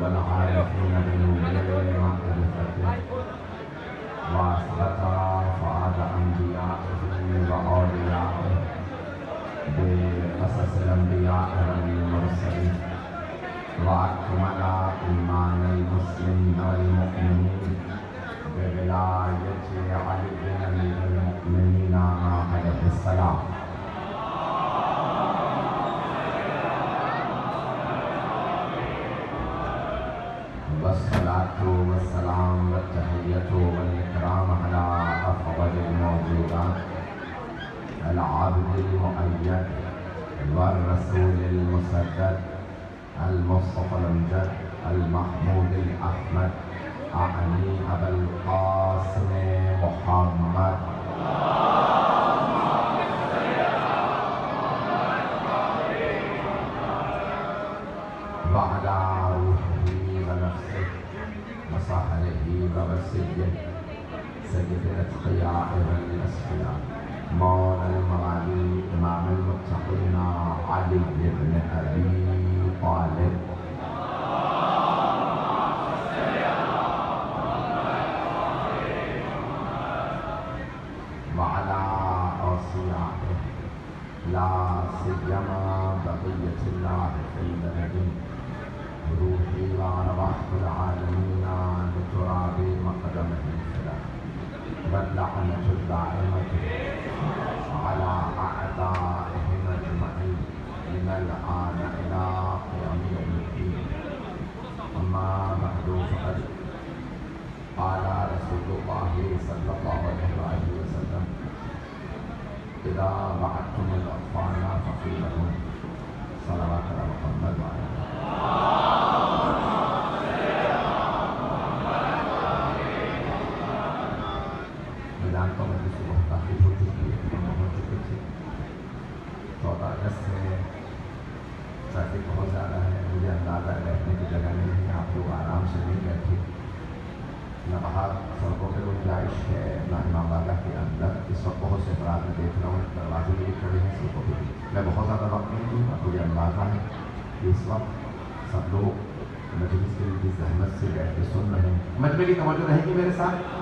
والعارفين بمعرفته وأثبت فؤاد أنبيائه وأوليائه بقصص الأنبياء والمرسلين وأكمل إيمان المسلمين والمؤمنين بولاية علي أمير المؤمنين عليه السلام والصلاة والسلام والتحية والإكرام على أفضل الموجودات العبد المؤيد والرسول المسدد المصطفى الأمجد المحمود الأحمد أعني أبا القاسم محمد وعلى روحه ونفسه وصحبه ووسيه سيد الأتقياء والأصفياء مولى الموالي إمام المتقين علي بن أبي طالب وعلى أوصيائه لا سيما بقية الله في البلد روحي وأرواح العالمين بتراب مقدمه الفدا واللعنة الدائمة على أعدائهم أجمعين من الآن إلى قيام يوم الدين أما بعد فقد قال رسول الله صلى الله عليه وسلم إذا بعثتم الأطفال فقيلهم صلوات على محمد وعلى میدان پر مجلس بہت تاخیر ہو چکی ہے ہم پہنچ چکے تھے 14 اگست میں ٹریفک بہت زیادہ ہے مجھے اندازہ بیٹھنے کی جگہ نہیں ہے آپ لوگ آرام سے نہیں بیٹھے نہ باہر سڑکوں پہ گنجائش ہے نہ امام باغہ کے اندر اس وقت بہت سے افراد میں دیکھ رہا ہوں دروازے بھی کھڑے ہیں سڑکوں پہ بھی میں بہت زیادہ وقت نہیں دوں گا مجھے اندازہ ہے کہ اس وقت سب لوگ مجلس کے لیے زحمت سے بیٹھ کے سن رہے ہیں مجمع کی توجہ رہے گی میرے ساتھ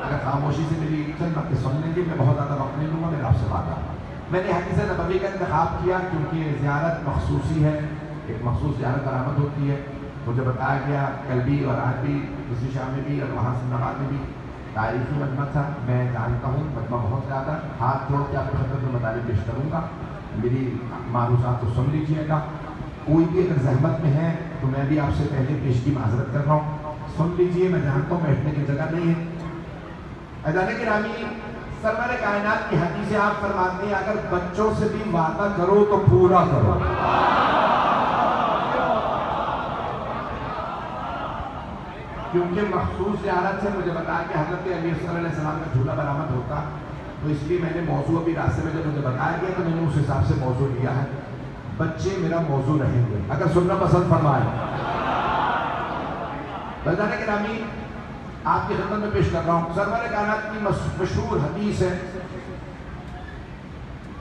اگر خاموشی سے میری چند وقت سننے کی میں بہت زیادہ وقت نہیں لوں گا میرا آپ سے بات آ رہا میں نے حدیث نبوی کا انتخاب کیا کیونکہ زیارت مخصوصی ہے ایک مخصوص زیارت برآمد ہوتی ہے مجھے بتایا گیا کل بھی اور آج بھی دوسری شام میں بھی اور وہاں سے نواز میں بھی تاریخی مجمع تھا میں جانتا ہوں مجمع بہت زیادہ ہاتھ جوڑ کے آپ کی خدمت میں مطالب پیش کروں گا میری معروضات کو سن لیجیے گا کوئی بھی اگر زحمت میں ہے تو میں بھی آپ سے پہلے پیش کی معذرت کر رہا ہوں سن لیجیے میں جانتا ہوں بیٹھنے کی جگہ نہیں ہے عزیزان گرامی سرور کائنات کی حدیث آپ فرماتے ہیں اگر بچوں سے بھی وعدہ کرو تو پورا کرو کیونکہ مخصوص زیارت سے مجھے بتایا کہ حضرت علی صلی اللہ علیہ وسلم کا جھولا برآمد ہوتا تو اس لیے میں نے موضوع ابھی راستے میں جب مجھے بتایا گیا تو میں نے اس حساب سے موضوع لیا ہے بچے میرا موضوع رہیں گے اگر سننا پسند فرمائیں عزیزان گرامی آپ کی خدمت میں پیش کر رہا ہوں سرور کائنات کی مشہور حدیث ہے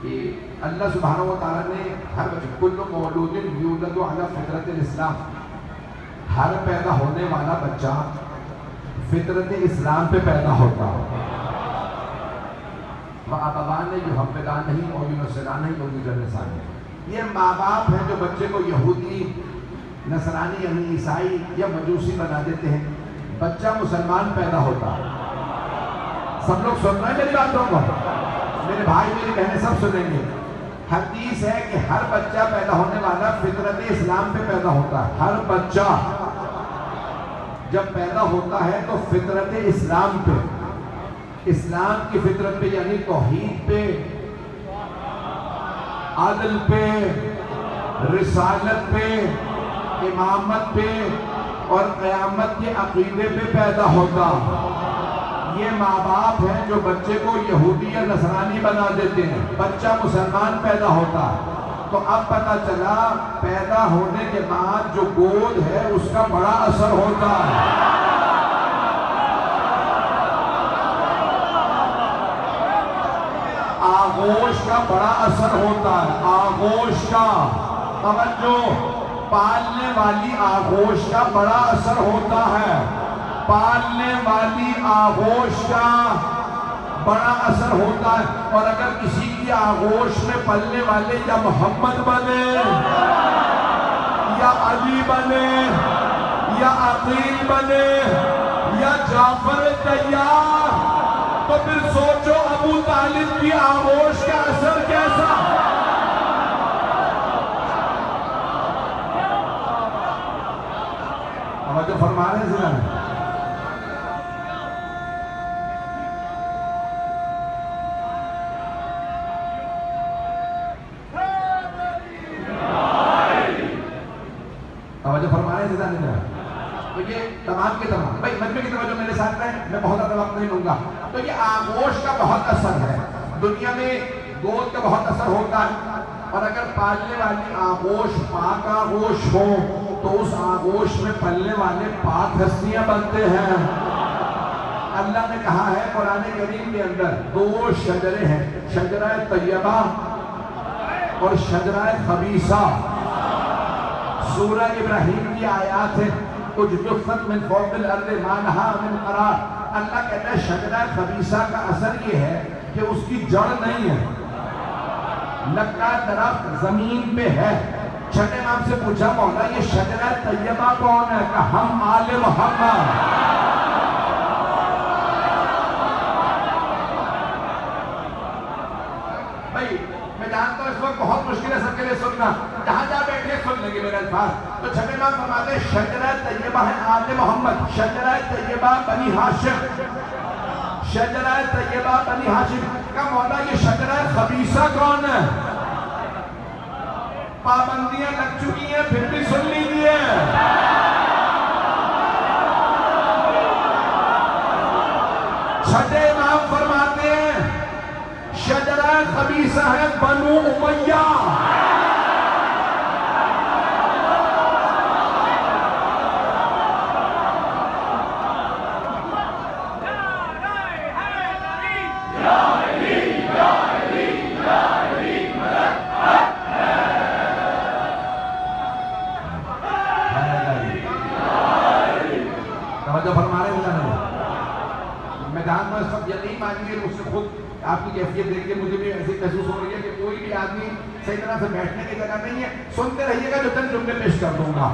کہ اللہ سبحانہ و تعالیٰ نے ہر بچے کل مولود یولد علی فطرت الاسلام ہر پیدا ہونے والا بچہ فطرت اسلام پہ پیدا ہوتا وَأَبَوَانِ يُحَوِّدَانِهِ أَوْ يُنَصِّرَانِهِ أَوْ يُمَجِّسَانِهِ یہ ماں باپ ہیں جو بچے کو یہودی نصرانی یعنی عیسائی یا مجوسی بنا دیتے ہیں بچہ مسلمان پیدا ہوتا ہے سب لوگ سن رہے ہیں میری باتوں کو میرے بھائی میری بہنیں سب سنیں گے حدیث ہے کہ ہر بچہ پیدا ہونے والا فطرت اسلام پہ پیدا ہوتا ہے ہر بچہ جب پیدا ہوتا ہے تو فطرت اسلام پہ اسلام کی فطرت پہ یعنی توحید پہ عدل پہ رسالت پہ امامت پہ اور قیامت کے عقیدے پہ پیدا ہوتا یہ ماں باپ ہیں جو بچے کو یہودی یا نصرانی بنا دیتے ہیں بچہ مسلمان پیدا ہوتا ہے تو اب پتہ چلا پیدا ہونے کے بعد جو گود ہے اس کا بڑا اثر ہوتا ہے آغوش کا بڑا اثر ہوتا ہے آغوش کا توجہ پالنے والی آغوش کا بڑا اثر ہوتا ہے، پالنے والی آغوش کا بڑا اثر ہوتا ہے۔ اور اگر کسی کی آغوش میں پلنے والے یا محمد بنے یا علی بنے یا عقیل بنے یا جعفر طیار، تو پھر سوچو ابو طالب کی آغوش کا اثر کیسا۔ توجہ فرما رہے ہیں ذرا، توجہ فرما رہے ہیں ذرا۔ تو یہ تمام کے تمام بھائی مجمع کی توجہ میرے ساتھ رہے، میں بہت زیادہ وقت نہیں لوں گا۔ تو یہ آغوش کا بہت اثر ہے، دنیا میں گود کا بہت اثر ہوتا ہے، اور اگر پالنے والی آغوش پاک آغوش ہو تو اس آغوش میں پلنے والے پاک ہستیاں بنتے ہیں۔ اللہ نے کہا ہے قرآن کریم کے اندر دو شجرے ہیں، شجرہ طیبہ اور شجرہ خبیثہ۔ سورہ ابراہیم کی آیات ہے، کچھ جفت من فوق الارض ما لہا من قرار۔ اللہ کہتا ہے شجرہ خبیثہ کا اثر یہ ہے کہ اس کی جڑ نہیں ہے، لگتا درخت زمین پہ ہے۔ چھٹے امام سے پوچھا مولا یہ شجرہ طیبہ کون ہے؟ کہ ہم آل محمد۔ بھائی میں جانتا ہوں اس وقت بہت مشکل ہے سب کے لیے سننا، جہاں جہاں بیٹھے سن لیں گے میرے الفاظ۔ تو چھٹے امام فرماتے ہیں شجرہ طیبہ ہے آل محمد، شجرہ طیبہ بنی ہاشم، شجرہ طیبہ بنی ہاشم۔ کا مولا یہ شجرہ خبیثہ کون ہے؟ پابندیاں لگ چکی ہیں پھر بھی سن لیجیے۔ چھٹے امام فرماتے ہیں شجرہ خبیثہ ہے بنو امیہ۔ میں جانتا ہوں اس وقت یقین مانیے مجھ سے خود آپ کی کیفیت دیکھ کے مجھے بھی ایسی محسوس ہو رہی ہے کہ کوئی بھی آدمی صحیح طرح سے بیٹھنے کی جگہ نہیں ہے۔ سنتے رہیے گا جو چند جملے پیش کر دوں گا۔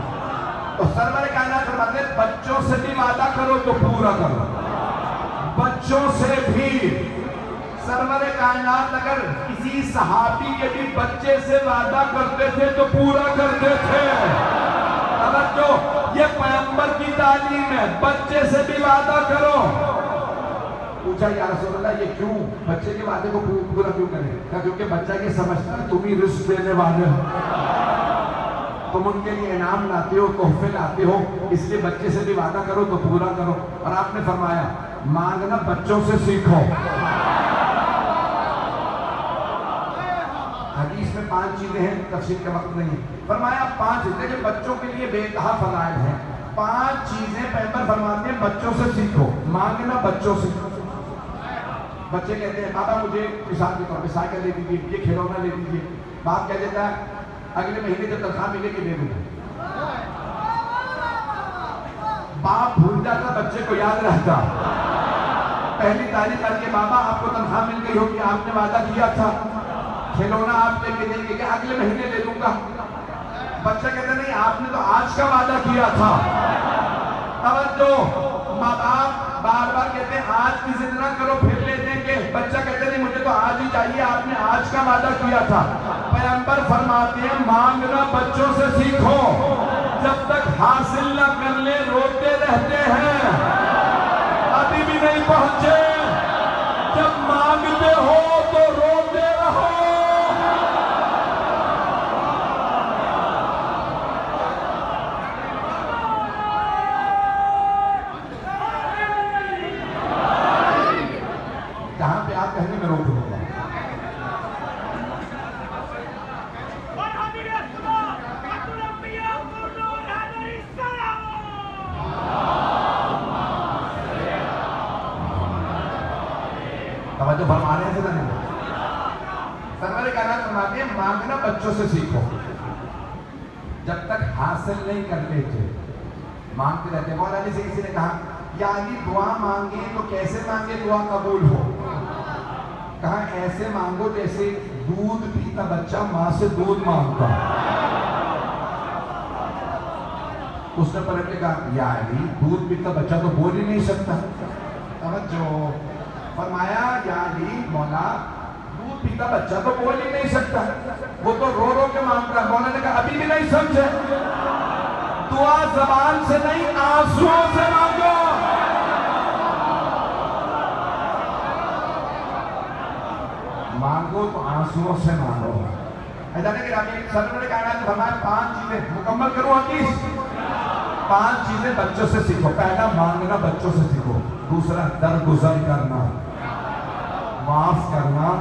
تو سرور کائنات فرماتے ہیں بچوں سے بھی وعدہ کرو تو پورا کرو، بچوں سے بھی۔ سرور کائنات اگر کسی صحابی کے بھی بچے سے وعدہ کرتے تھے تو پورا کرتے تھے۔ اگر جو یہ پیغمبر کی تعلیم ہے، بچے سے بھی وعدہ کرو۔ پوچھا یا رسول اللہ یہ کیوں بچے کے وعدے کو پورا کیوں کریں؟ کہا کیونکہ بچہ یہ سمجھتا ہے تم ہی رزق دینے والے ہو، تم ان کے لیے انعام لاتے ہو، تحفے لاتے ہو، اس لیے بچے سے بھی وعدہ کرو تو پورا کرو۔ اور آپ نے فرمایا مانگنا بچوں سے سیکھو۔ حدیث میں 5 چیزیں ہیں، تفصیل کا وقت نہیں ہے۔ فرمایا 5 چیزیں جو بچوں کے لیے بے انتہا فضائل ہیں، 5 چیزیں پیغمبر فرماتے ہیں بچوں سے سیکھو، مانگنا بچوں سے۔ بچے کہتے ہیں بابا مجھے مثال کے طور پہ سائیکل لے دیجیے، یہ کھلونا لے دیجیے۔ باپ کہہ دیتا ہے اگلے مہینے جب تنخواہ ملے گی دے دوں گا۔ باپ بھول جاتا، بچے کو یاد رہتا۔ پہلی تاریخ کر کے بابا آپ کو تنخواہ مل گئی ہوگی، آپ نے وعدہ کیا تھا کھلونا آپ لے کے دیں گے کہ اگلے مہینے لے دوں گا۔ بچہ کہتا نہیں آپ نے تو آج کا وعدہ کیا تھا۔ توجہ، ماں باپ بار بار کہتے ہیں آج کی ضد نہ کرو پھر لے دیں گے، بچہ کہتے نہیں مجھے تو آج ہی چاہیے، آپ نے آج کا وعدہ کیا تھا۔ پیغمبر فرماتے ہیں مانگنا بچوں سے سیکھو، جب تک حاصل نہ کر لے روتے رہتے ہیں، ابھی بھی نہیں پہنچے، جب مانگتے ہو تو روتے رہو۔ جہاں پہ آپ کہیں گے میں روک دوں گا۔ توجہ فرما رہے ہیں سے نہیں؟ سرور کائنات فرماتے ہیں مانگنا بچوں سے سیکھو، جب تک حاصل نہیں کرتے تھے، مانگتے رہتے. مولا علی سے کسی نے کہا یا علی دعا مانگے تو کیسے مانگے دعا قبول ہو؟ کہا ایسے مانگو جیسے دودھ پیتا بچہ ماں سے دودھ مانگتا. اس نے پلٹ کے کہا یا علی دودھ پیتا بچہ تو بول ہی نہیں سکتا. توجہ. فرمایا یا علی مولا دودھ پیتا بچہ تو بول ہی نہیں سکتا، وہ تو رو رو کے مانگتا. مولا نے کہا ابھی بھی نہیں سمجھے، دعا زبان سے نہیں آنسوؤں سے مانگو. مانگو تو آنسوؤں سے مانگو. ایسا نہیں کہ رابطی سرور نے کہا کہ ہمارے 5 چیزیں مکمل کروں حدیث. 5 چیزیں بچوں سے سیکھو. پہلا مانگنا بچوں سے سیکھو. دوسرا درگزر کرنا، معاف کرنا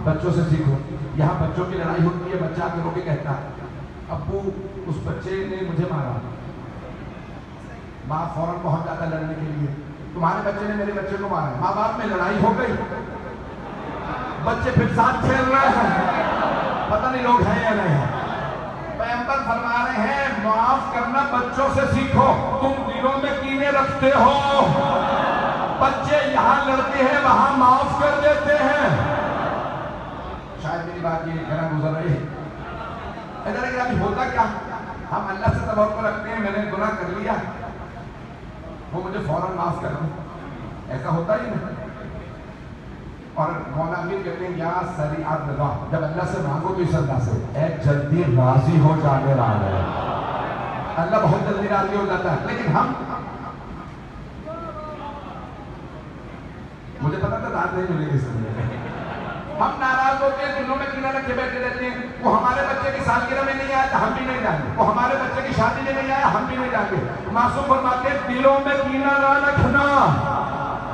بچوں سے سیکھو. یہاں بچوں کی لڑائی ہوتی ہے، بچہ آ کے رو کے کہتا ہے ابو اس بچے نے مجھے مارا. ماں فوراً پہنچ جاتا ہے لڑنے کے لیے، تمہارے بچے نے میرے بچے کو مارا. ماں باپ میں لڑائی ہو گئی، بچے پھر ساتھ کھیل رہے ہیں، پتہ نہیں لوگ ہیں یا نہیں ہیں. پیغمبر فرما رہے ہیں معاف کرنا بچوں سے سیکھو. تم دلوں میں کینے رکھتے ہو، بچے یہاں لڑتے ہیں وہاں معاف کر دیتے ہیں. شاید میری بات یہ گھر گزر رہی ہے. ادھر اگر ابھی ہوتا کیا، ہم اللہ سے توقع رکھتے ہیں میں نے گناہ کر لیا وہ مجھے فوراً معاف کر دیں. ایسا ہوتا ہی نہیں. اور مولا امیر کہتے ہیں یا سریع الرضا، جب اللہ سے مانگو تو اس اللہ سے اے جلدی راضی ہو جانے والا ہے. اللہ بہت جلدی راضی ہو جاتا ہے. لیکن ہم مجھے پتا تھا رات نہیں ملے گی سمجھے. ہم ناراض ہوتے ہیں، دلوں میں کینہ رکھے بیٹھے رہتے ہیں. وہ ہمارے بچے کی سالگرہ میں نہیں آیا تو ہم بھی نہیں جائیں گے، وہ ہمارے بچے کی شادی میں نہیں آیا ہم بھی نہیں جائیں گے. معصوم فرماتے ہیں دلوں میں کینہ نہ رکھنا.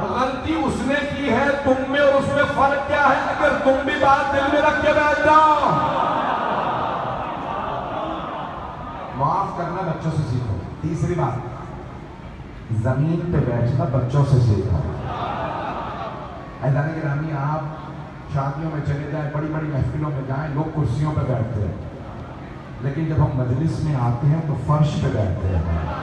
غلطی اس نے کی ہے، تم میں اور اس میں فرق کیا ہے؟ اگر تم بھی بات دل میں رکھ کے بیٹھ جاؤ. معاف کرنا بچوں سے سیکھو. تیسری بات زمین پہ بیٹھنا بچوں سے سیکھو. ایسا نہیں کہ رامی آپ شادیوں میں چلے جائیں، بڑی بڑی محفلوں میں جائیں، لوگ کرسیوں پہ بیٹھتے ہیں، لیکن جب ہم مجلس میں آتے ہیں تو فرش پہ بیٹھتے ہیں.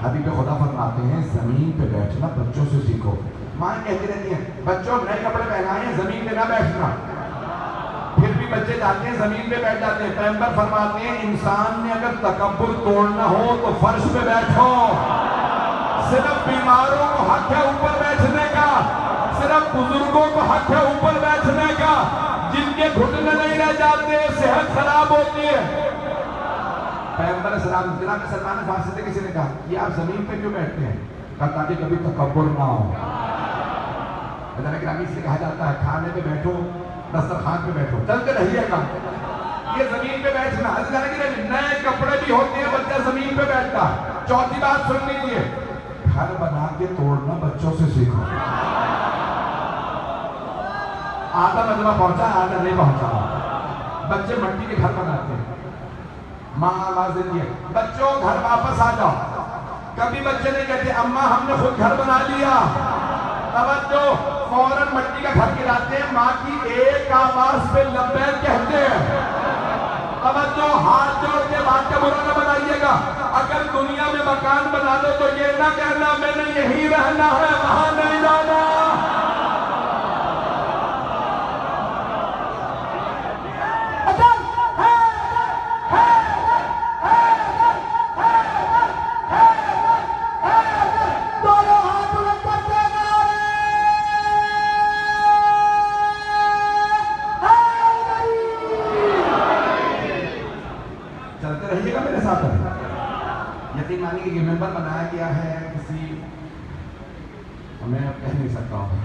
حبیب خدا فرماتے ہیں زمین پہ بیٹھنا بچوں سے سیکھو. ماں کہتی رہتی ہیں بچوں نئے کپڑے پہنائے ہیں زمین پہ نہ بیٹھنا. پھر بھی بچے جاتے ہیں زمین پہ بیٹھ جاتے ہیں. پیغمبر فرماتے ہیں انسان نے اگر تکبر توڑنا ہو تو فرش پہ بیٹھو. صرف بیماروں کو حق ہے اوپر بیٹھنے کا، صرف بزرگوں کو حق ہے اوپر بیٹھنے کا. جن کے گھٹنے نہیں رہ جاتے صحت خراب ہوتی ہے. پیغمبر اسلام جناب سلمان فارسی سے کسی نے کہا یہ آپ زمین پہ کیوں بیٹھتے ہیں؟ کہا تاکہ کبھی تکبر نہ ہو. حضرت گرامی سے کہا جاتا ہے کھانے پہ بیٹھو، دسترخوان پہ بیٹھو، چلتے رہیے گا. یہ زمین پہ بیٹھنا. حضرت گرامی نئے کپڑے بھی ہوتے ہیں بچہ زمین پہ بیٹھتا. چوتھی بات سن لیجیے، گھر بنا کے توڑنا بچوں سے سیکھو. آدھا مجمع پہنچا آدھا نہیں پہنچا. بچے مٹی کے گھر بناتے ہیں. ماں آواز دیتی ہے بچوں گھر واپس آ جاؤ. کبھی بچے نہیں کہتے اماں ہم نے خود گھر بنا لیا. توجہ، فوراً مٹی کا گھر گراتے ہیں. ماں کی ایک آواز پہ لبیک کہتے ہیں. توجہ، ہاتھ جوڑ کے بات کا برا نہ بنائیے گا. اگر دنیا میں مکان بنا دو تو یہ نہ کہنا میں نے یہی رہنا ہے وہاں نہیں جانا. یقین مانی کہ یہ ممبر بنایا گیا ہے کسی، میں اب کہہ نہیں سکتا ہوں.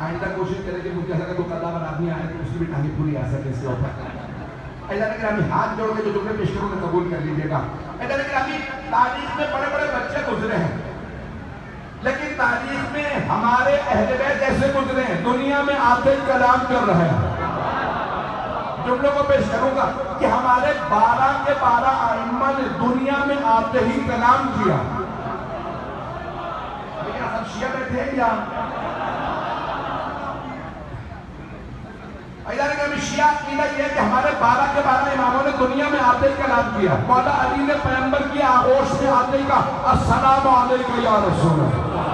آئندہ کوشش کریں کہ مجھے اگر کوئی قدام آدمی آئے تو اس کی بھی ٹانگیں پوری آ سکے اس کے اوپر. ایسا نہیں کہ ابھی ہاتھ جوڑ کے جو جملے پیش کروں میں قبول کر لیجیے گا. ایسا نہیں کہ ابھی تاریخ میں بڑے بڑے بچے گزرے ہیں، لیکن تاریخ میں ہمارے اہل بیت ایسے گزرے ہیں دنیا میں آتے کلام کر رہے ہیں. جملوں کو پیش کروں گا کہ ہمارے 12 کے 12 ائمہ نے دنیا میں آتے ہی کلام کیا. لیکن سب شیعہ بیٹھے ہیں یا شیعہ عقیدہ یہ ہے کہ ہمارے 12 کے 12 اماموں نے دنیا میں آتے ہی کلام کیا. مولا علی نے پیغمبر کی آغوش میں آتے ہی کہا السلام علیکم یا رسول اللہ.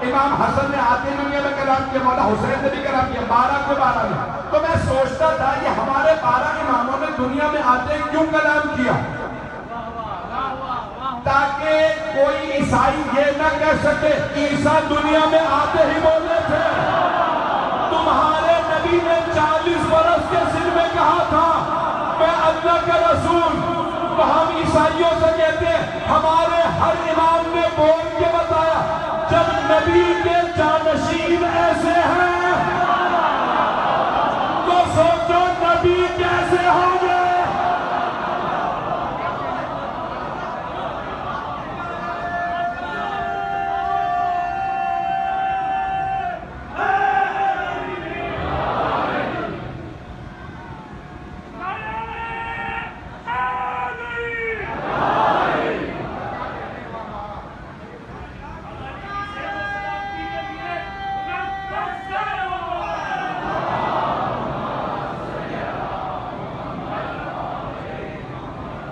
امام حسن نے آتے ہی دنیا میں کلام کیا. مولا حسین نے بھی کلام کیا. 12 کے 12 نے. تو میں سوچتا تھا یہ ہمارے 12 اماموں نے دنیا میں آتے ہی کیوں کلام کیا؟ تاکہ کوئی عیسائی یہ نہ کہہ سکے عیسیٰ دنیا میں آتے ہی بولے تھے. تمہارے نبی نے 40 برس کے سن میں کہا تھا میں اللہ کا رسول. تو ہم عیسائیوں سے کہتے ہیں ہمارے ہر امام نے بول کے بتایا جب نبی کے جانشین ایسے ہیں تو سوچو نبی کیسے ہوں گے.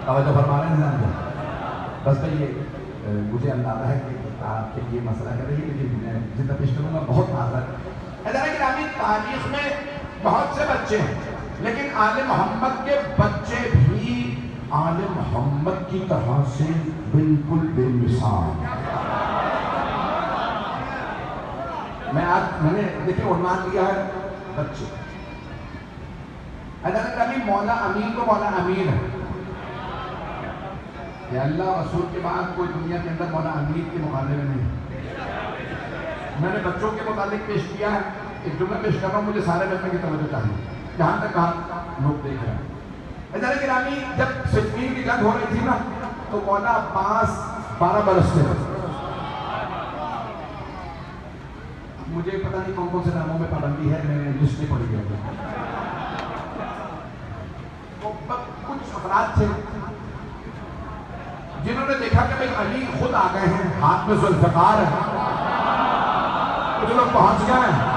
توجہ فرما رہے ہیں. بس تو یہ مجھے اندازہ ہے کہ آپ کے یہ مسئلہ کر رہی ہے لیکن میں جتنا پیش کروں گا بہت آسان. تاریخ میں بہت سے بچے ہیں لیکن آل محمد کے بچے بھی آل محمد کی طرح سے بالکل بے مثال. میں نے دیکھیں عنوان دیا ہے بچے. مولا امین کو مولا امین ہے کہ اللہ رسول کے بعد کوئی دنیا کے اندر مولا امین کے مقابلے میں نہیں. میں نے بچوں کے متعلق پیش کیا ہے. ایک جملہ پیش کر رہا ہوں مجھے سارے بچوں کی توجہ چاہیے جہاں تک کہا لوگ دیکھ رہے ہیں. گرامی جب صفین کی جنگ ہو رہی تھی نا تو مولا عباس 12 برس کے مجھے پتہ نہیں کون کون سے ناموں میں پابندی ہے میں نے لسٹ نہیں پڑھی گئی. کچھ افراد تھے جنہوں نے دیکھا کہ بھئی علی خود آ گئے ہیں ہاتھ میں ذوالفقار ہے کچھ لوگ پہنچ گئے ہیں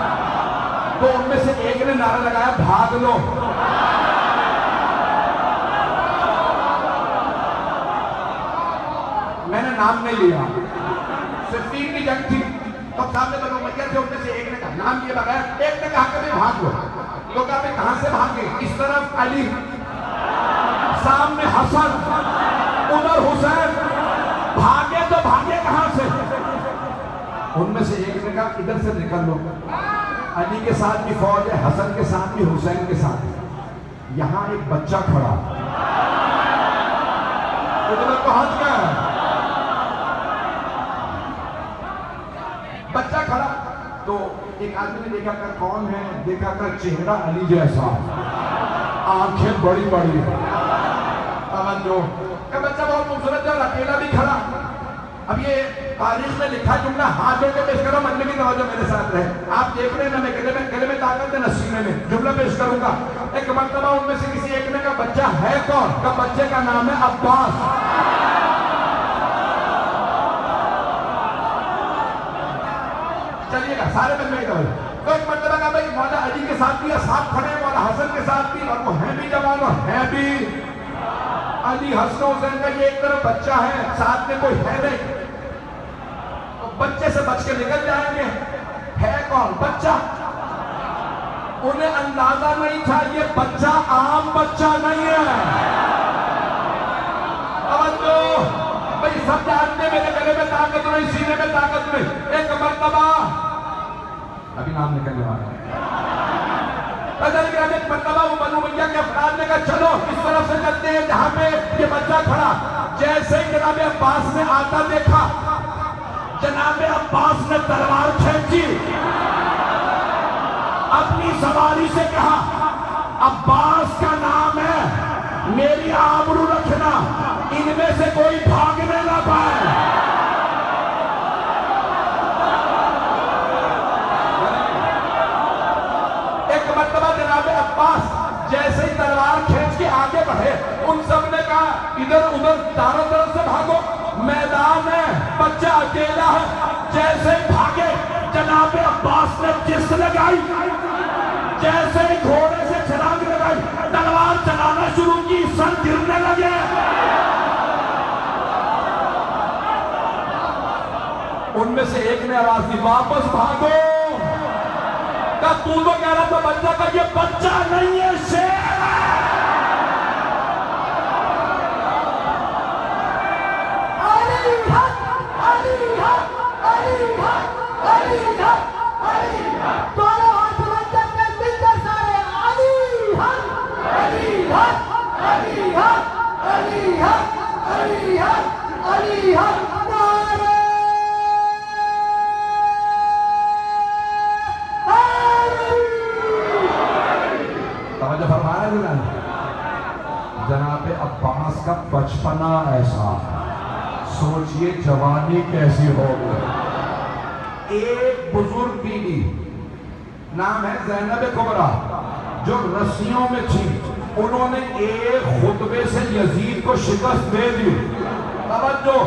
تو ان میں سے ایک نے نعرہ لگایا بھاگ لو. میں نے نام نہیں لیا. صفین کی جنگ تھی تو سامنے بنو امیہ تھے ان میں سے ایک نے کہا نام لیے بغیر ایک نے کہا کہ بھئی بھاگ لو. لوگ کہا بھئی کہاں سے بھاگے؟ اس طرف علی سامنے حسن ادھر حسین. بھاگے تو بھاگے کہاں سے؟ ان میں سے ایک نے کہا ادھر سے نکل لو. علی کے ساتھ بھی فوج ہے حسن کے ساتھ بھی حسین کے ساتھ بھی. یہاں ایک بچہ کھڑا ادھر پہنچ گیا. بچہ کھڑا تو ایک آدمی نے دیکھا کہ کون ہے. دیکھا کہ چہرہ علی جیسا آنکھیں بڑی بڑی توجہ کہ بچہ بہت خوبصورت ہے اور اکیلا بھی کھڑا. اب یہ تاریخ میں لکھا جملہ ہاتھ جوڑ کے پیش کرو مننے کی توجہ میرے ساتھ رہے. آپ دیکھ رہے ہیں نا میں گلے میں طاقت ہے نہ سینے میں. جملہ پیش کروں گا. ایک مرتبہ ان میں سے کسی ایک نے کہا بچہ ہے کون؟ کہ بچے کا نام ہے عباس. چلیے گا سارے بن میں توجہ. تو ایک مرتبہ کہا بھائی مولا علی کے ساتھ بھی اصحاب کھڑے ہیں مولا حسن کے ساتھ بھی اور وہ ہیں بھی جوان اور ہیں بھی علی حسن حسین کا. یہ ایک طرف بچہ ہے ساتھ میں کوئی ہے نہیں. بچے سے بچ کے نکل جائیں گے. ہے کون؟ بچہ. انہیں اندازہ نہیں تھا یہ بچہ عام بچہ نہیں ہے. توجہ بھئی سب جانتے میرے گلے میں طاقت نہیں سینے میں طاقت نہیں. ایک مرتبہ ابھی نام نکلنے والا ہے. ایک مرتبہ وہ بنو امیہ کے افراد نے کہا چلو اس طرف سے چلتے ہیں جہاں پہ یہ بچہ کھڑا. جیسے ہی جناب عباس نے آتا دیکھا جناب عباس نے تلوار کھینچی. اپنی سواری سے کہا عباس کا نام ہے میری آبرو رکھنا ان میں سے کوئی بھاگنے نہ پائے. ایک مرتبہ جناب عباس جیسے ہی تلوار کھینچ کے آگے بڑھے ان سب نے کہا ادھر ادھر چاروں طرف سے بھاگو میدان ہے بچہ اکیلا ہے. جیسے ہی بھاگے جناب عباس نے جس لگائی جیسے ہی گھوڑے سے چھلانگ لگائی، تلوار چلانا شروع کی، سر گرنے لگے۔ ان میں سے ایک نے آواز دی، واپس بھاگو۔ کہا تو کہہ رہا تھا بچہ کا، یہ بچہ نہیں ہے، شیر ہے۔ علی حق، علی حق، علی حق، علی حق، علی حق۔ دونوں ہاتھ بچہ کے ملتے سارے علی حق، علی حق، علی حق، علی حق، علی حق، علی حق۔ توجہ فرمایا جناب عباس کا بچپنا ایسا، سوچئے جوانی کیسی ہوگی۔ ایک بزرگ بیوی نام ہے زینب کبریٰ، جو رسیوں میں تھی، انہوں نے ایک خطبے سے یزید کو شکست دے دی۔ توجہ،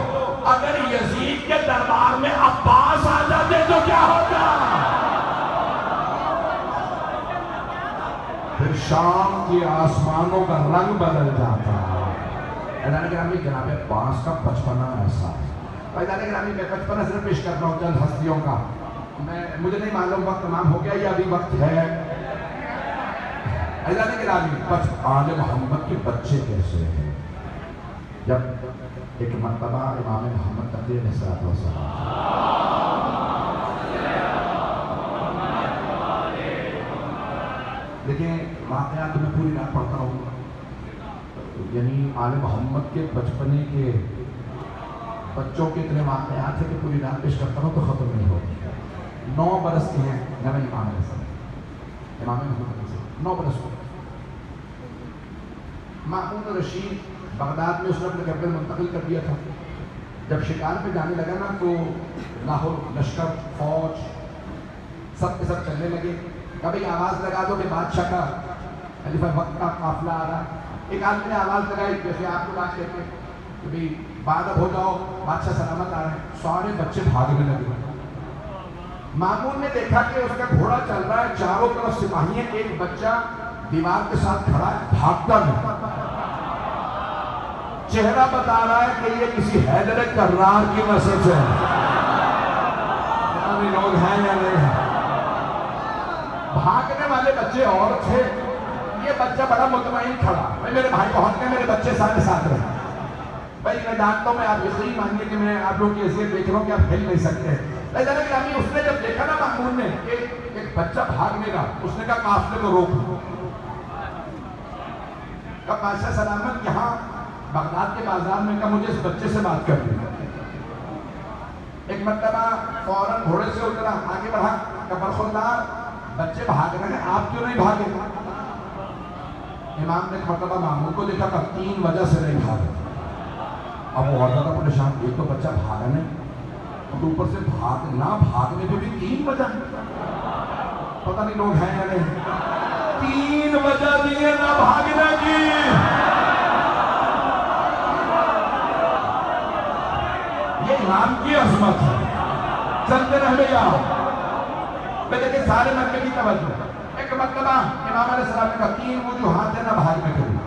اگر یزید کے دربار میں عباس آ جاتے تو کیا ہوتا؟ پھر شام کے آسمانوں کا رنگ بدل جاتا۔ اعلان گرامی جناب عباس کا بچپنا ایسا ہے۔ اعلان گرامی میں بچپنا صرف پیش کرتا ہوں چند ہستیوں کا، مجھے نہیں معلوم وقت تمام ہو گیا یا ابھی وقت ہے۔ اعلان گرامی آل محمد کے بچے کیسے ہیں؟ جب ایک مرتبہ امام محمد تقی علیہ السلام، دیکھیں واقعات میں پوری رات پڑھتا ہوں، یعنی آل محمد کے بچپنے کے بچوں کے اتنے واقعات ہیں کہ پوری رات پیش کرتا ہوں تو ختم نہیں ہوتی۔ 9 برس کے ہیں نوے امام علیہ السلام، امام محمد علیہ السلام 9 برس کو۔ مأمون رشید بغداد میں اس نے اپنے گھر منتقل کر دیا تھا۔ جب شکار پہ جانے لگا نا تو لاہور لشکر فوج سب کے سب چلنے لگے۔ کبھی آواز لگا دو کہ بادشاہ کا خلیفہ وقت کا قافلہ آ رہا۔ ایک آدمی نے آواز لگائی جیسے آپ لوگ آج کہتے ہیں کہ بھئی بادب ہو جاؤ، بادشاہ سلامت آ رہے ہیں، سارے بچے بھاگنے لگے۔ مامون نے دیکھا کہ اس کا گھوڑا چل رہا ہے، چاروں طرف سپاہی ہیں، ایک بچہ دیوار کے ساتھ کھڑا ہے، بھاگتا نہیں۔ چہرہ بتا رہا ہے کہ یہ کسی حیدر کرار کی نسل سے ہے۔ لوگ ہیں یا نہیں ہیں؟ بھاگنے والے بچے اور تھے، یہ بچہ بڑا مطمئن کھڑا، میرے بھائی بہت کے میرے بچے سارے ساتھ رہے۔ بھائی میں جانتا ہوں، میں آپ یقین مانیے کہ میں آپ لوگ کی حیثیت دیکھ رہا ہوں کہ آپ کھیل نہیں سکتے۔ لیکن گرامی اس نے جب دیکھا نا مأمون نے کہ ایک بچہ بھاگنے کا، اس نے کہا قافلے کو روک۔ کہا بادشاہ سلامت یہاں بغداد کے بازار میں، کہا مجھے اس بچے سے بات کرنی ہے۔ ایک مرتبہ فوراً گھوڑے سے اترا، آگے بڑھا، کہا برخوردار بچے بھاگ رہے ہیں، آپ کیوں نہیں بھاگے؟ امام نے ایک مرتبہ مأمون کو دیکھا، کہا 3 وجہ سے نہیں بھاگے۔ اب وہ اور زیادہ پریشان، ایک تو بچہ بھاگا نہیں، اور اوپر سے بھاگنے پہ بھی 3 وجہ، پتہ نہیں لوگ ہیں یا نہیں۔ 3 وجہ دیے نہ بھاگنے کی۔ یہ امام کی عظمت ہے۔ چلتے رہ بھیا، میں دیکھیں سارے مکے کی توجہ۔ ایک مرتبہ امام علیہ السلام نے کہا 3 وجوہات ہیں نہ بھاگنے کے لیے۔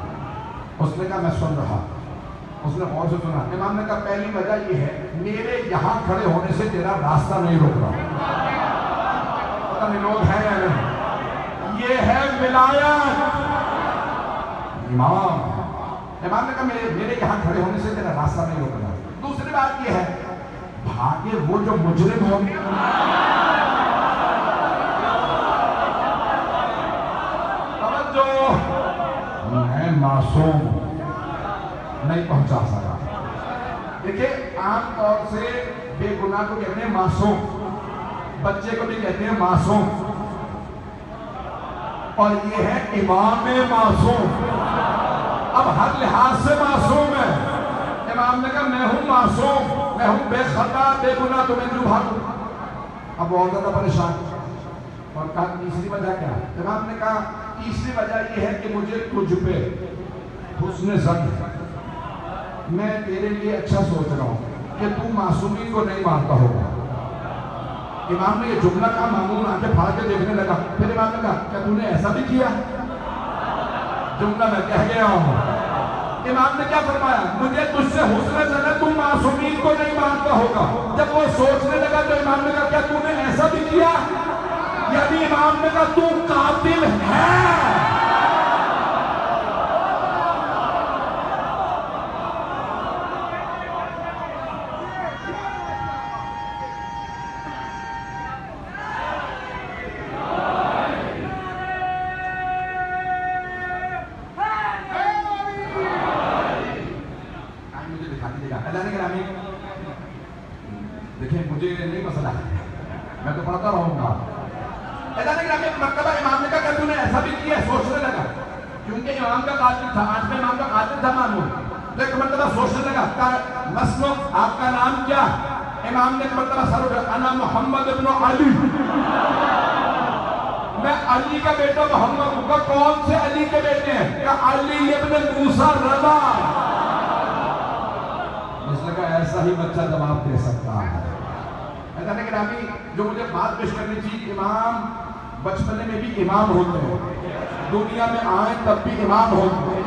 اس نے کہا میں سن رہا۔ اس نے غور سے سنا۔ امام نے کہا پہلی وجہ یہ ہے، میرے یہاں کھڑے ہونے سے تیرا راستہ نہیں روک رہا۔ پتہ نہیں لوگ ہیں یا نہیں؟ یہ ہے ولایت۔ امام نے کہا میرے یہاں کھڑے ہونے سے تیرا راستہ نہیں روک رہا۔ دوسری بات یہ ہے، بھاگے وہ جو مجرم ہوں گے، میں معصوم نہیں پہنچا سکا۔ دیکھیں عام طور سے بے گناہ کو کہتے ہیں معصوم، بچے کو بھی کہتے ہیں معصوم، اور یہ ہے امام معصوم، اب ہر لحاظ سے معصوم ہے۔ امام نے کہا میں ہوں معصوم، میں ہوں بے خطا بے گناہ، تو میں کیوں بھاگوں؟ اب وہ زیادہ پریشان، اور کہا تیسری وجہ کیا ہے؟ امام نے کہا تیسری وجہ یہ ہے کہ مجھے تجھ پہ حسن ظن ہے، میں تیرے لیے اچھا سوچ رہا ہوں کہ تو معصومی کو نہیں مانتا ہوگا۔ امام نے یہ جملہ کہا، مامون آنکھیں پھاڑ کے دیکھنے لگا. پھر امام نے کہا کیا تُو نے ایسا بھی کیا؟ جملہ میں کہہ گیا ہوں. امام نے کیا فرمایا؟ مجھے تجھ سے حسن زن ہے، تم معصومین کو نہیں مانتا ہوگا. جب وہ سوچنے لگا تو امام نے کہا کیا تُو نے ایسا بھی کیا؟ یعنی امام نے کہا تو قاتل ہے. دیکھیں مجھے نہیں مسئلہ ہے، میں تو پڑھتا رہوں گا. اللہ نے کہا ایک مرتبہ امام نے کہا کہ تو نے ایسا بھی کیا. سوچنے لگا کیونکہ امام کا قاتل تھا، آج میں امام کا قاتل تھا مامون. تو ایک مرتبہ سوچنے لگا مسلو آپ کا نام کیا؟ امام نے ایک مرتبہ سر اٹھا، انا محمد ابن علی، میں علی کا بیٹا محمد ہوں. کون سے علی کے بیٹے ہیں؟ کہ علی ابن موسیٰ رضا. اس نے کہا ایسا ہی بچہ جواب دے سکتا ہے. اللہ نے گرامی جو مجھے بات پیش کرنی تھی، امام بچپنے میں بھی امام ہوتے ہیں، دنیا میں آئیں تب بھی امام ہوتے ہیں.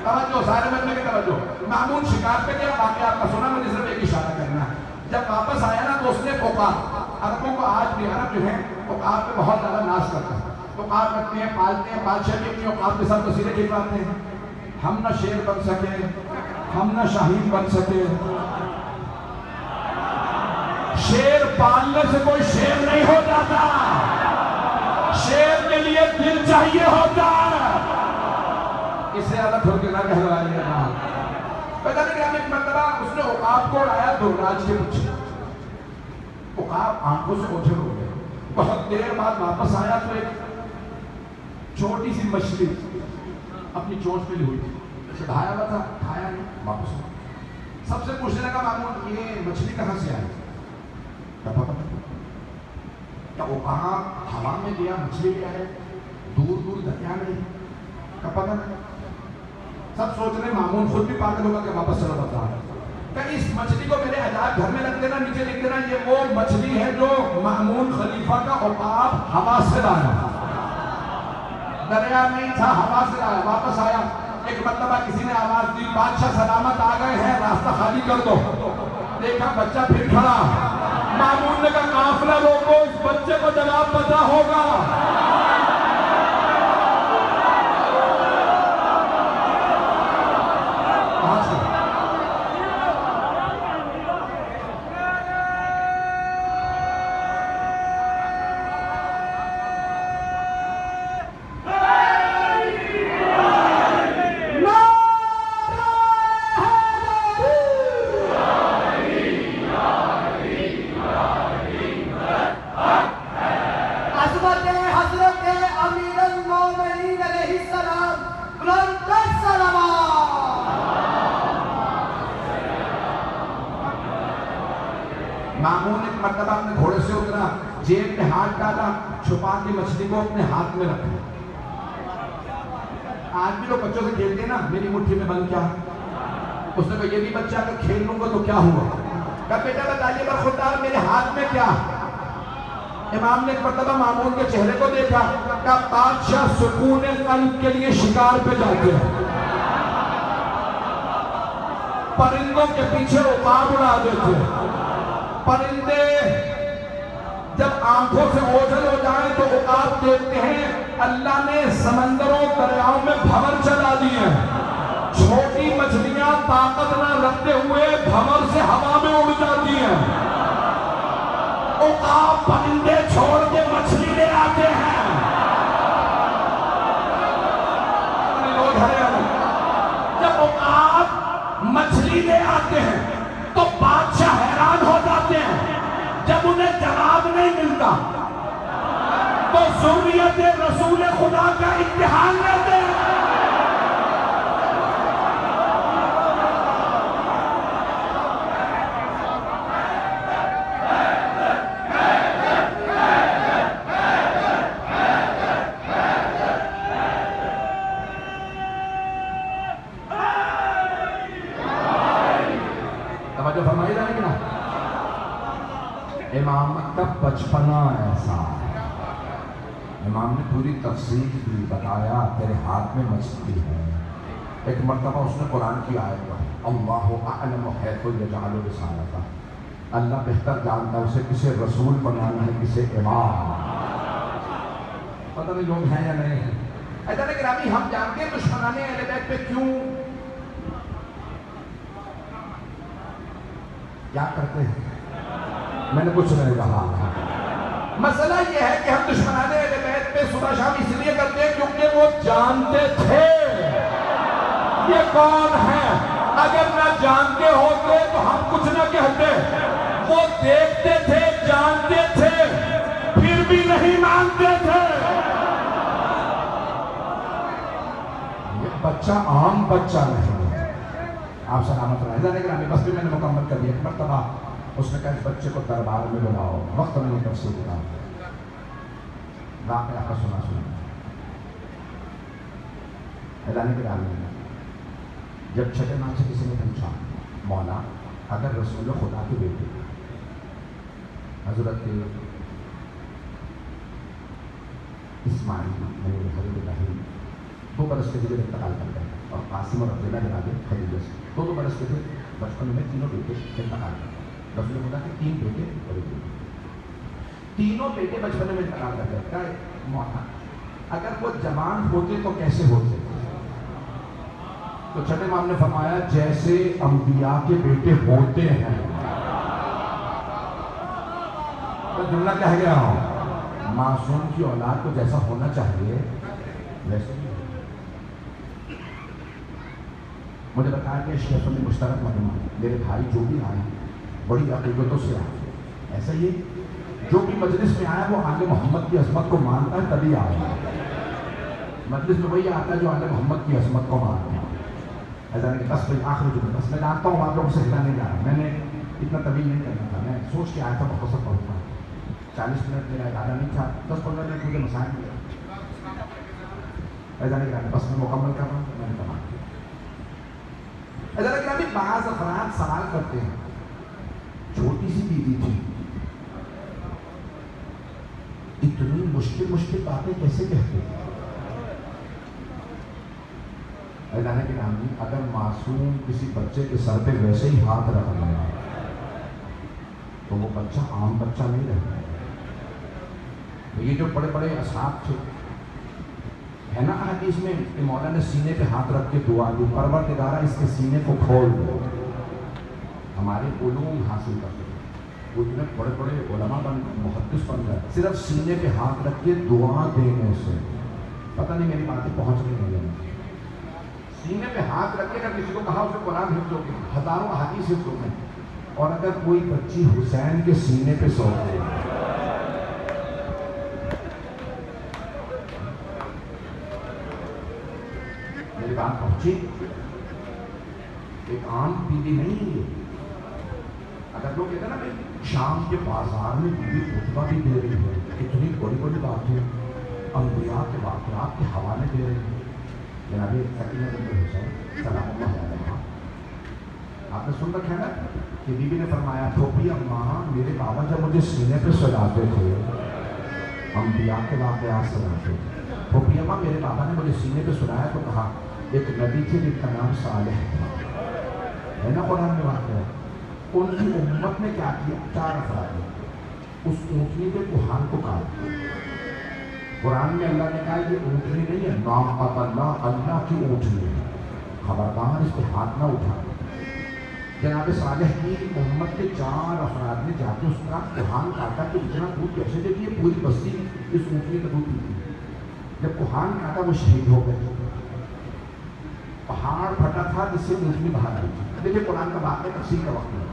توجہ سارے مرنے کی توجہ. مامون شکار پہ گیا، واقعہ آپ کا سنا، مجھے صرف ایک اشارہ کرنا ہے. جب واپس آیا نا تو اس نے عقاب، عربوں کو آج بھی عرب جو ہیں عقاب پہ بہت زیادہ ناز کرتے ہیں. عقاب رکھتے ہیں، پالتے ہیں. بادشاہ بھی اپنی عقاب کے ساتھ تصویریں کھینچواتے ہیں. ہم نہ شیر بن سکے، ہم نہ شاہین بن سکے. شیر پالنے سے کوئی شیر نہیں ہو جاتا، شیر کے لیے دل چاہیے ہوتا ہے. اس سے زیادہ کھل کے نہ کہلوائیے گا. پتہ نہیں کہ ایک مرتبہ اس نے عقاب کو اڑایا دراج کے پیچھے. عقاب آنکھوں سے اوجھل ہو گئے. بہت دیر بعد واپس آیا تو ایک چھوٹی سی مچھلی اپنی چونچ پہ لی ہوئی تھی. چڑھایا ہوا تھا، کھایا نہیں، واپس ہوا. سب سے پوچھنے لگا مامون یہ مچھلی کہاں سے آئی؟ کیا وہ کہاں ہوا میں گیا مچھلی لے آئے، دور دور دریا میں کیا پتہ نہیں. سب سوچ رہے مامون خود بھی پاگل ہوگا کہ واپس چلا بتا کہ اس مچھلی کو میرے عجائب گھر میں رکھ دینا، نیچے لکھ دینا یہ وہ مچھلی ہے جو مامون خلیفہ کا عقاب ہوا سے لایا. دریا نہیں تھا، ہوا سے لایا. واپس آیا. ایک مرتبہ کسی نے آواز دی بادشاہ سلامت آ گئے ہیں، راستہ خالی کر دو. دیکھا بچہ پھر کھڑا. مامون نے کہا قافلہ روکو، اس بچے کو جواب پتا ہوگا. مامون ایک مرتبہ اپنے گھوڑے سے اترا، جیب میں ہاتھ ڈالا، چھپا کے مچھلی کو اپنے ہاتھ میں رکھا. آج بھی لوگ بچوں سے کھیلتے ہیں نا، میری مٹھی میں بند کیا. اس نے کہا یہ بھی بچہ اگر کھیل لوں گا تو کیا ہوا. کہا بیٹا بتائیے برخوردار میرے ہاتھ میں کیا. امام نے ایک مرتبہ مامون کے چہرے کو دیکھا. کہا بادشاہ سکون قلب کے لیے شکار پہ جاتے ہیں، پرندوں کے پیچھے عقاب اڑا دیتے ہیں. پرندے جب آنکھوں سے اوجھل ہو جائیں تو عقاب دیکھتے ہیں. اللہ نے سمندروں دریاؤں میں بھنور چلا دی ہیں. چھوٹی مچھلیاں طاقت نہ رکھتے ہوئے بھنور سے ہوا میں اڑ جاتی ہیں. عقاب پرندے چھوڑ کے مچھلی لے آتے ہیں. جب عقاب مچھلی لے آتے ہیں تو بادشاہ حیران ہو جاتے ہیں. جب انہیں جواب نہیں ملتا تو ذریت رسول خدا کا امتحان لیتے ہیں. توجہ فرمائی جائے گی نا. امامت کا بچپنا ایسا ہے. امام نے پوری تفصیل بھی بتایا تیرے ہاتھ میں مچھلی ہے. ایک مرتبہ اس نے قرآن کی آیت پڑھی اللہ اعلم حیث یجعل رسالتہ. اللہ بہتر جانتا ہے اسے کسے رسول بنانا ہے کسے امام. پتہ نہیں لوگ ہیں یا نہیں ہیں. حضرت گرامی ہم جانتے ہیں دشمنان اہل بیت پہ کیوں کیا کرتے ہیں. میں نے کچھ نہیں کہا. مسئلہ یہ ہے کہ ہم دشمنان اہل بیت پہ صبح شام اس لیے کرتے ہیں کیونکہ وہ جانتے تھے یہ کون ہے. اگر نہ جانتے ہوتے تو ہم کچھ نہ کہتے. وہ دیکھتے تھے جانتے تھے پھر بھی نہیں مانتے تھے. یہ بچہ عام بچہ نہیں. آپ سلامت رہے. حضرت گرامی بس بھی میں نے مکمل کر دیا. ایک مرتبہ اس نے کہا اس بچے کو دربار میں بلاؤ. وقت میں نے تفصیل بتاؤ. واقعہ کا سنا. حضرت گرامی جب چھٹے ماں سے کسی نے پوچھا مولا اگر رسول خدا کے بیٹے حضرت اسماعیل حضرت ابراہیم 2 برس کے بعد انتقال کر گئے اور قاسم اور عبداللہ کے بعد خلیل سے 2 برس کے تھے. بچپن میں تینوں بیٹے انتقال کر گئے. رسول خدا کے 3 بیٹے اور ایک بیٹی. تینوں بیٹے بچپن میں انتقال کر گئے. کیا مولا اگر وہ جوان ہوتے تو کیسے ہوتے. تو چھٹے امام نے فرمایا جیسے انبیاء کے بیٹے ہوتے ہیں. تو جملہ کہہ گیا ہوں معصوم کی اولاد کو جیسا ہونا چاہیے ویسے ہی. مجھے بتایا کہ شیخ نے مشترک مجمع میرے بھائی جو بھی آئے ہیں بڑی عقیدتوں سے آئے. ایسا ہی جو بھی مجلس میں آیا وہ آل محمد کی عظمت کو مانتا ہے تبھی آیا. مجلس میں وہی آتا ہے جو آل محمد کی عظمت کو مانتا ہے. ایسا نہیں کہ بس بھائی آخری جو بس میں جانتا ہوں آپ لوگوں سے ہلا نہیں جا رہا. میں نے اتنا طویل نہیں کرنا تھا. میں سوچ کے آیا تھا مختصر پڑھتا ہوں. 40 منٹ میرا ارادہ نہیں تھا. 10-15 منٹ مجھے مسائل دیا. ایسا نہیں کہ بس میں مکمل کر رہا ہوں. میں نے کہا ایسا نہیں کہ بعض افراد سوال کرتے ہیں چھوٹی سی بیوی تھی اتنی مشکل باتیں کیسے کہتے ہیں. اللہ کے نام اگر معصوم کسی بچے کے سر پہ ویسے ہی ہاتھ رکھ لیا تو وہ بچہ عام بچہ نہیں رہتا. یہ جو بڑے بڑے اصحاب تھے ہے نا حدیث میں کہ مولا نے سینے پہ ہاتھ رکھ کے دعا دی پروردگارہ اس کے سینے کو کھول دو. ہمارے علوم حاصل کرتے وہ اتنے بڑے بڑے علماء بن محدث بن گئے صرف سینے پہ ہاتھ رکھ کے دعا دینے سے. پتہ نہیں میری باتیں پہنچ رہی ہیں. سینے پہ ہاتھ رکھ کے اگر کسی کو کہا اسے قرآن حفظ ہو گئے ہزاروں احادیث حفظ ہو گئے. اور اگر کوئی بچی حسین کے سینے پہ سو گئے میری بات پہنچی. ایک عام بیوی نہیں ہے. اگر لوگ کہتے ہیں نا شام کے بازار میں بیوی خطبہ بھی دے رہی ہے اتنی بڑی بڑی باتیں انبیاء کے واقعات کے حوالے دے رہی ہے. جناب سکینہ بنت حسین سلام اللہ علیہ آپ نے سن رکھا ہے نا کہ بی بی نے فرمایا پھوپھی اماں میرے بابا جب مجھے سینے پہ سلاتے تھے انبیاء کے واقعات سناتے تھے. پھوپھی اماں میرے بابا نے مجھے سینے پہ سلایا تو کہا ایک نبی تھے جن کا نام صالح تھا ہے نا قرآن میں واقعہ. ان کی امت نے کیا کیا 4 افراد نے اس اونٹنی کے کوہان کو کاٹ دیا. قرآن میں اللہ نے کہا یہ اونٹنی نہیں ہے نام اللہ اللہ کی اونٹنی ہے خبردار اس پہ ہاتھ نہ اٹھا. جناب صالح کی امت کے 4 افراد نے جا کے اس کا کوہان کاٹا کہ اتنا دودھ کیسے دے کہ پوری بستی اس اونٹنی کا دودھ پیتی. جب کوہان کاٹا وہ شہید ہو گئے. پہاڑ پھٹا تھا جس سے اونٹنی باہر آئی تھی. دیکھیے قرآن کا واقعہ تفصیل کا وقت ہے.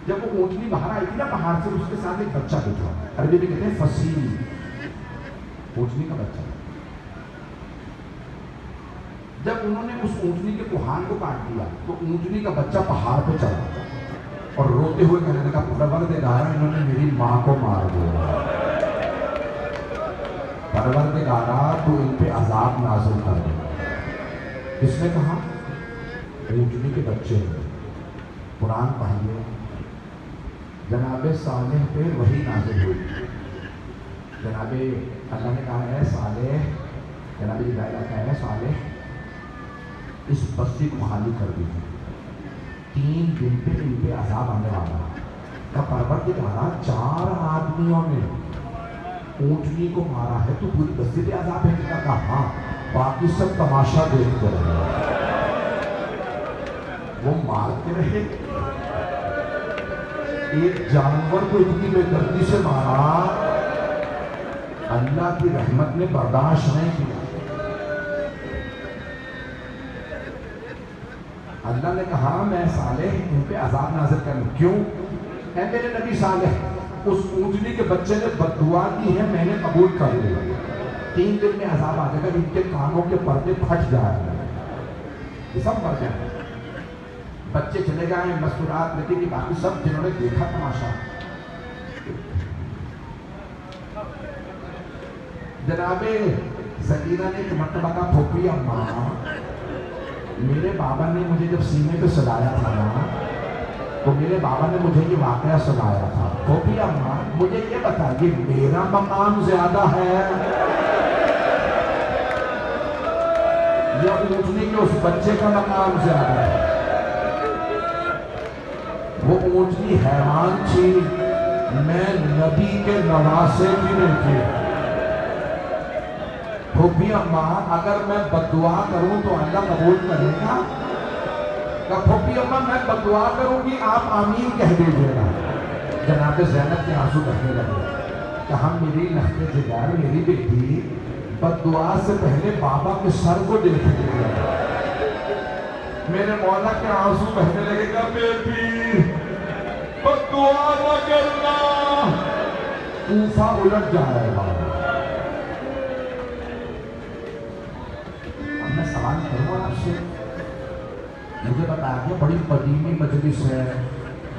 جب وہ اونٹنی باہر آئی تھی نا پہاڑ سے اس کے ساتھ ایک بچہ بیٹھا عربی میں کہتے ہیں فصیل اونٹنی کا بچہ. جب انہوں نے اس اونٹنی کے کوہان کو کاٹ دیا تو اونٹنی کا بچہ پہاڑ پہ چلا اور روتے ہوئے کہنے لگا پروردگارہ انہوں نے میری ماں کو مار دیا. پروردگارہ تو ان پہ عذاب نازل کر دے. کس نے کہا؟ اونٹنی کے بچے. قرآن پڑھیے جناب صالح پہ وحی نازل ہوئی. جناب اللہ نے کہا ہے صالح، جناب الہی کہا ہے صالح اس بستی کو خالی کر دیجیے، 3 دن پہ ان پہ عذاب آنے والا ہے. کا پروردگارا 4 آدمیوں نے اونٹنی کو مارا ہے تو پوری بستی پہ عذاب ہے؟ کہا ہاں، باقی سب تماشا دیکھتے رہے. وہ مارتے رہے، ایک جانور کو اتنی بے دردی سے مارا، اللہ کی رحمت نے برداشت نہیں کیا. اللہ نے کہا میں صالح ان پہ عذاب نازل کروں. کیوں؟ اے میرے نبی صالح، اس اونٹنی کے بچے نے بد دعا کی ہے، میں نے قبول کر لیا. 3 دن میں عذاب آ جائے گا، ان کے کانوں کے پردے پھٹ جائے گا، یہ سب مر جائیں. بچے چلے گئے مسکرات لگے کہ باقی سب جنہوں نے دیکھا تماشا. جناب سکینہ نے ایک مرتبہ کا پھوپھی اماں، میرے بابا نے مجھے جب سینے پہ سلایا تھا نا تو میرے بابا نے مجھے یہ واقعہ سنایا تھا. پھوپھی اماں مجھے یہ بتائیے میرا مقام زیادہ ہے یا اونٹنی کے اس بچے کا مقام زیادہ ہے؟ وہ اونٹنی حیوان تھی، میں نبی کے نواسے کی نہیں تھی. پھوپھی اماں اگر میں بد دعا کروں تو اللہ قبول کرے گا؟ کہ پھوپھی اماں میں بد دعا کروں گی آپ آمین کہہ دیجیے گا. جناب زینب کے آنسو بہنے لگے. کہا میری نخل جگر میری بیٹی بد دعا سے پہلے بابا کے سر کو دیکھنے لگا. میرے مولا کے آنسو بہنے لگے گا بیٹی بد دعا نہ کرنا، کوفہ الٹ جائے گا. اب میں سوال کروں آپ سے، مجھے بتایا کہ بڑی قدیمی مجلس ہے،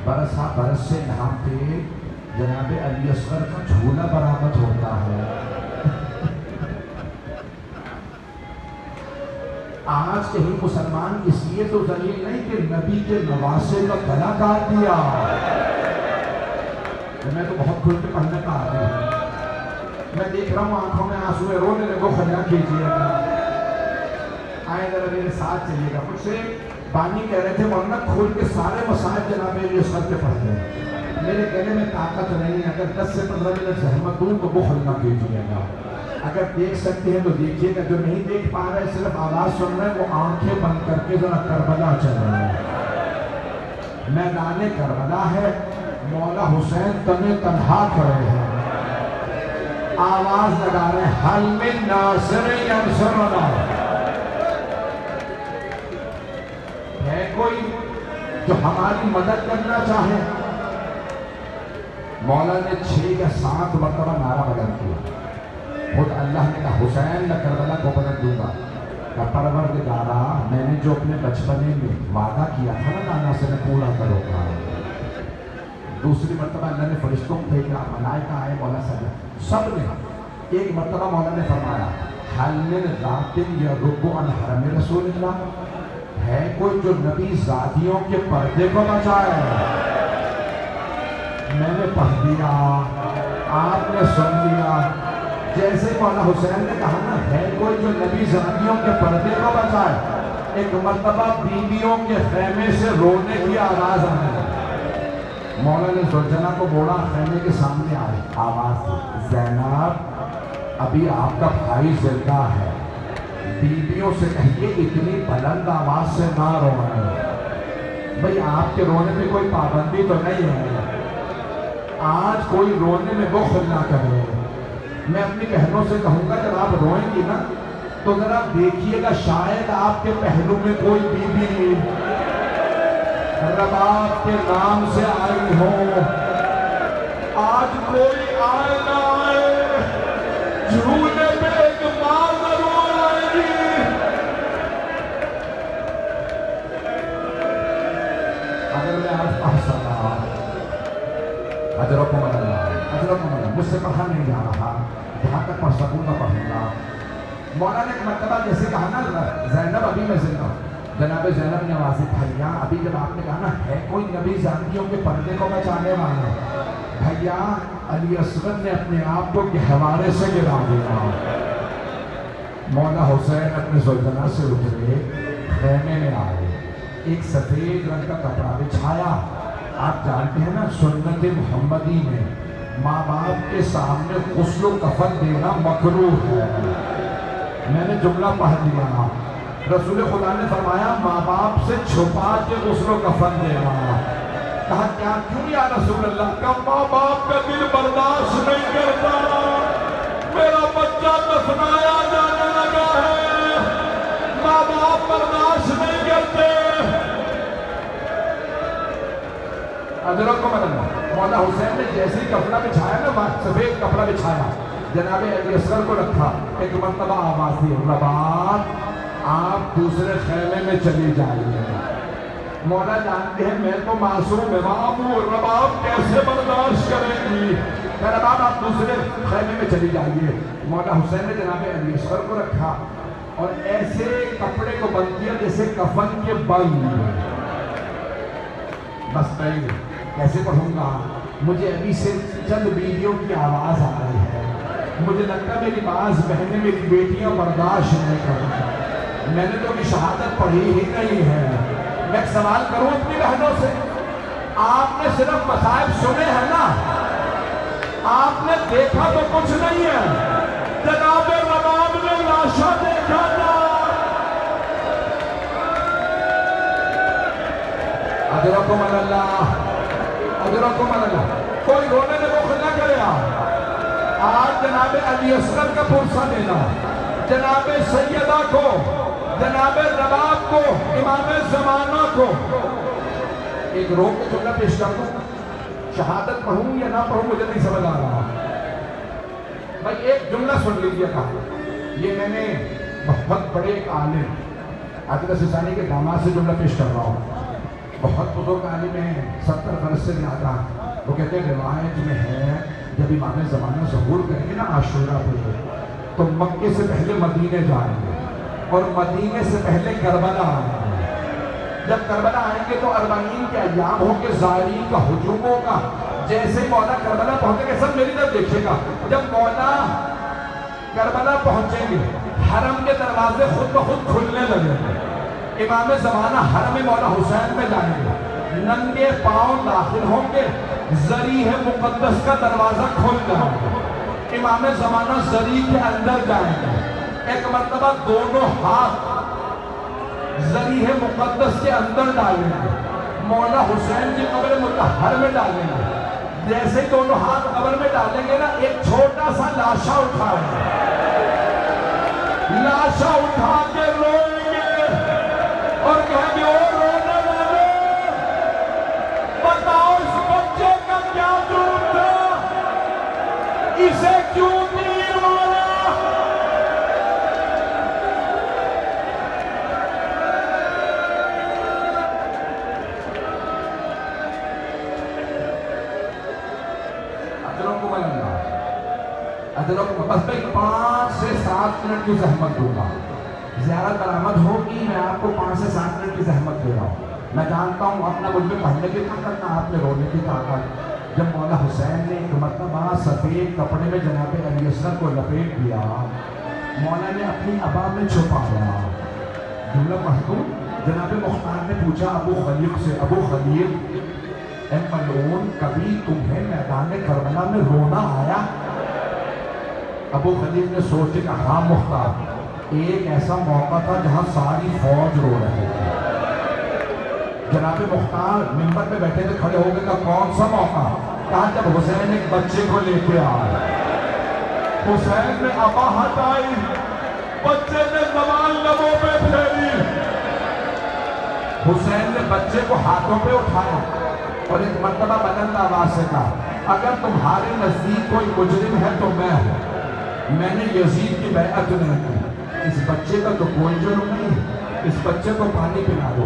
برسا برس سے یہاں پہ جناب علی اصغر کا جھولا برآمد ہوتا ہے. آج کہیں مسلمان اس لیے تو ذلیل نہیں کہ نبی کے نواسے کا گلا کاٹ دیا. میں تو بہت کھل کے پڑھنے کا آدمی ہوں، میں دیکھ رہا ہوں آنکھوں میں آنسو ہے، رونے لگو خجا کیجیے گا. آئے ذرا میرے ساتھ چلیے گا. مجھ سے بانی کہہ رہے تھے مولانا کھول کے سارے مصائب جناب علی اصغر کے پڑھ دیں. میرے کہنے میں طاقت نہیں، اگر 10 سے 15 منٹ زحمت دوں تو بخل نہ کیجیے گا. اگر دیکھ سکتے ہیں تو دیکھیے گا، جو نہیں دیکھ پا رہے صرف آواز سن رہے ہیں وہ آنکھیں بند کر کے ذرا کربلا چل رہے ہیں. میدان کربلا ہے، مولا حسین تنے تنہا کھڑے ہیں، آواز لگا رہے ہیں حل من ناصر ینصرنا. ہے کوئی جو ہماری مدد کرنا چاہے؟ مولا نے 6 یا 7 مرتبہ نعرہ بلند کیا. خود اللہ نے کہا حسین میں کربلا کو بدل دوں گا. کہ پروردگارا میں نے جو اپنے بچپنے میں وعدہ کیا تھا نا نانا سے میں پورا کروں گا. دوسری مرتبہ اللہ نے فرشتوں کو بھیجا، ملائکہ آئے، مولا سب نے. ایک مرتبہ مولا نے فرمایا حل من ذات یرب عن حرم رسول اللہ، ہے کوئی جو نبی زادیوں کے پردے کو بچائے؟ میں نے پڑھ دیا، آپ نے سن لیا. جیسے مولا حسین نے کہا نا ہے کوئی جو نبی زادیوں کے پردے کو بچائے، ایک مرتبہ بیویوں کے خیمے سے رونے کی آواز آنے لگی. مولا نے زوجنا کو بولا خیمے کے سامنے آئے، آواز زینب ابھی آپ کا بھائی زندہ ہے، بیویوں سے کہیے اتنی بلند آواز سے نہ رونا. بھئی آپ کے رونے میں کوئی پابندی تو نہیں ہے، آج کوئی رونے میں بخل نہ کرے. میں اپنی بہنوں سے کہوں گا جب آپ روئیں گی نا تو ذرا دیکھیے گا شاید آپ کے پہلو میں کوئی بیوی رباب کے نام سے آئی ہو. آج کوئی آئے نہ آئے، جھولے پہ ایک ماں ضرور آئے گی. اگر میں آج پڑھ سکا اجرکم اللہ، اجرکم اللہ، مجھ سے پڑھا نہیں جا رہا، جہاں تک پڑھ سکوں گا پڑھوں گا. مولا نے ایک مرتبہ جیسے کہا نا زینب ابھی میں زندہ ہوں، جناب زینب نوازی بھیا ابھی جب آپ نے کہا نا ہے کوئی نبی زاندیوں کے پردے کو بچانے والا، بھیا علی اصغر نے اپنے آپ کو گہوارے سے گرا دیا۔ مولا حسین اپنے زلجنہ سے اترے، خیمے میں آئے، ایک سفید رنگ کا کپڑا بچھایا۔ آپ جانتے ہیں نا سنت محمدی میں ماں باپ کے سامنے غسل و کفن دینا مکروہ ہے۔ میں نے جملہ پڑھ دیا، رسول خدا نے فرمایا ماں باپ سے چھپا کے غسل و کفن دینا۔ کہا کیا کیوں یا رسول اللہ؟ کہ ماں باپ کا دل برداشت نہیں کرتا، میرا بچہ دفنایا جانے لگا ہے، ماں باپ برداشت نہیں کرتے۔ حضرت مولا حسین نے جیسے ہی کپڑا بچھایا نا، سفید کپڑا بچھایا، جناب علی اصغر کو رکھا، ایک مرتبہ آواز دی، رباب آپ دوسرے خیمے میں چلی جائیے۔ مولا جانتے ہیں میں تو معصوم امام ہوں، رباب کیسے برداشت کرے گی؟ کہ رباب آپ دوسرے خیمے میں چلی جائیے۔ مولا حسین نے جناب علی اصغر کو رکھا اور ایسے کپڑے کو بند کیا جیسے کفن کے بند۔ بس میں کیسے پڑھوں گا؟ مجھے ابھی سے چند ویڈیو کی آواز آ رہی ہے، مجھے لگتا ہے میری بعض بہنیں میری بیٹیاں برداشت نہیں کریں۔ میں نے تو ابھی شہادت پڑھی ہی نہیں ہے۔ میں ایک سوال کروں اپنی بہنوں سے، آپ نے صرف مصائب سنے ہیں نا، آپ نے دیکھا تو کچھ نہیں ہے۔ جناب رباب نے لاشا دیکھا تھا۔ اجرکم اللہ، اجرکم اللہ۔ کوئی رونے میں بخل نہ کرے۔ آج جناب علی اصغر کا پرسہ دینا، جناب سیدہ کو، جناب رباب کو، امام زمانہ کو ایک روک کے جملہ پیش کر دوں، شہادت پڑھوں یا نہ پڑھوں مجھے نہیں سمجھ آ رہا۔ بھائی ایک جملہ سن لیجیے گا، یہ میں نے بہت بڑے ایک عالم عاطف سیستانی کے داماد سے جملہ پیش کر رہا ہوں۔ بہت بزرگ عالم ہیں، 70 برس سے زیادہ۔ وہ کہتے ہیں روایت میں ہے جب امام زمانہ ظہور کریں گے نا عاشورہ پہ، تو مکے سے پہلے مدینے جائیں گے اور مدینے سے پہلے کربلا آئیں گے۔ جب کربلا آئیں گے تو 40 کے ایام ہوں گے زائرین کا، ہجوم ہوگا۔ جیسے مولا کربلا پہنچیں گے، سب میری طرف دیکھیے گا، جب مولا کربلا پہنچیں گے حرم کے دروازے خود بخود کھلنے لگیں گے۔ امام زمانہ حرم مولا حسین میں جائیں گے، ننگے پاؤں داخل ہوں گے، ذریح مقدس کا دروازہ کھل جائے گا۔ امام زمانہ ذریح کے اندر جائیں گے، ایک مرتبہ دونوں ہاتھ ذریح مقدس کے اندر ڈالیں گے، مولا حسین کی قبر مطہر میں ڈالیں گے۔ جیسے دونوں ہاتھ قبر میں ڈالیں گے نا، ایک چھوٹا سا لاشا اٹھائیں گے، لاشا اٹھا کے روئیں گے اور کہیں گے او رونے والے، بتاؤ اس بچے کا کیا جرم تھا، اسے کیوں تیر مارا؟ بس میں 5 سے 7 منٹ کی زحمت دوں گا، زیارت برآمد ہوگی، میں آپ کو 5 سے 7 منٹ کی زحمت دے رہا ہوں۔ میں جانتا ہوں اپنا مجھ میں پڑھنے کی طاقت نہ آپ میں رونے کی طاقت۔ جب مولا حسین نے ایک مرتبہ سفید کپڑے میں جناب علی اصغر کو لپیٹ دیا، مولا نے اپنی ابا میں چھپایا۔ جملہ پڑھ دوں، جناب مختار نے پوچھا ابو خلیق سے، ابو خلیق اے ملعون، کبھی تمہیں میدان کربلا میں رونا آیا؟ ابو خلیق نے سوچے کہ ہاں مختار، ایک ایسا موقع تھا جہاں ساری فوج رو رہے تھے۔ جناب مختار منبر پہ بیٹھے تھے، کھڑے ہو گئے، کہا کون سا موقع؟ کہا جب حسین ایک بچے کو لے کے آئے، حسین نے ابا ہٹائی، بچے نے زبان لبوں پہ پھیری، حسین نے بچے کو ہاتھوں پہ اٹھایا اور ایک مرتبہ بلند آواز سے کہا اگر تمہارے نزدیک کوئی مجرم ہے تو میں ہوں، میں نے یزید کی بیعت نہیں کی، اس بچے کا تو کوئی جرم نہیں، اس بچے کو پانی پلا دو۔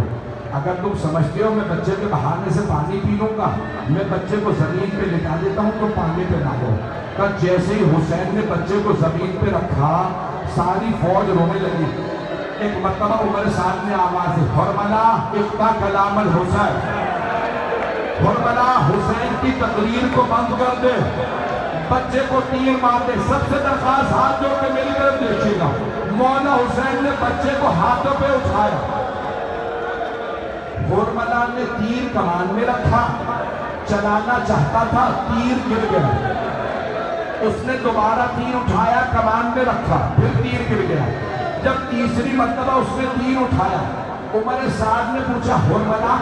اگر تم سمجھتے ہو میں بچے کے بہانے سے پانی پی لوں گا، میں بچے کو زمین پہ لٹا دیتا ہوں تو پانی پلا دو۔ کہ جیسے ہی حسین نے بچے کو زمین پہ رکھا، ساری فوج رونے لگی۔ ایک مرتبہ عمر سعد نے آواز دی، حرملا اقتا کلام الحسین، حرملا حسین کی تقریر کو بند کر دے، بچے کو تیر مار دے۔ سب سے درخواست ہاتھ جوڑ کے میری طرف دیکھیے گا۔ مولا حسین نے بچے کو ہاتھوں پہ اٹھایا، حرملا نے تیر کمان میں رکھا، چلانا چاہتا تھا، تیر گر گیا۔ اس نے دوبارہ تیر اٹھایا، کمان میں رکھا، پھر تیر گر گیا۔ جب تیسری مرتبہ اس نے تیر اٹھایا، عمر سعد نے پوچھا، حرملا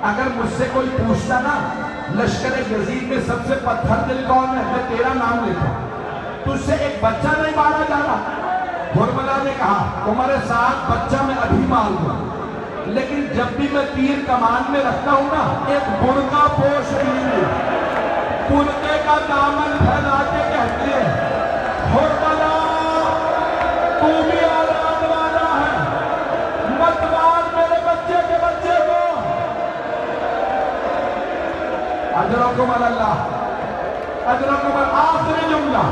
اگر مجھ سے کوئی پوچھتا نا لشکر یزید میں سب سے پتھر دل کون ہے، میں تیرا نام لیتا، تجھ سے ایک بچہ نہیں مارا جا رہا۔ حرملا نے کہا، عمر سعد بچہ میں ابھی مار دوں، لیکن جب بھی میں تیر کمان میں رکھتا ہوں نا، ایک برقع پوش رہی، برقعے کا دامن پھیلا کے کہتی ہے، حرملا تو بھی اولاد والا ہے، مت مار میرے بچے کے بچے کو۔ اجرکم اللہ، اجرکم اللہ۔ آخری جملہ،